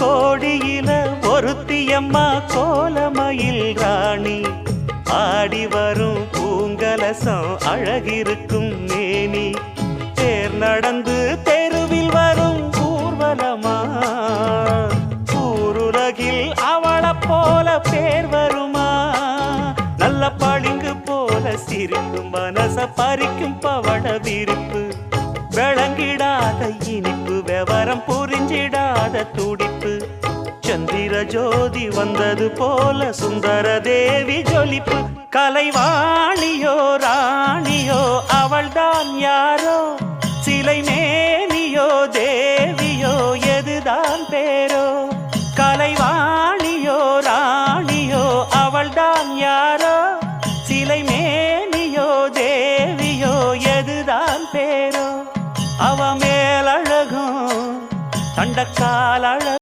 கோடியில ஒருத்தியம்மா கோலமயில் ராணி ஆடி வரும் பூங்கலசம் அழகிருக்கும் மேனி தேர் நடந்து தெருவில் வரும் ஊர்வலமா ஊருலகில் அவளை போல பேர் வருமா நல்ல பளிங்கு போல சிரிக்கும் மனச பறிக்கும் பவள விரிப்பு விளங்கிடாத இனிப்பு விவரம் புரிஞ்சிடாத துடிப்பு சந்திர ஜோதி வந்தது போல சுந்தர தேவி ஜொலிப்பு கலைவாணியோ ராணியோ அவள்தான் யாரோ சிலை மேனியோ தேவியோ எதுதான் பேரோ கலைவாணியோ ராணியோ அவள்தான் யாரோ சிலை மேனியோ தேவியோ எதுதான் பேரோ அவ மேலழகும் தண்டக்கால் அழகும்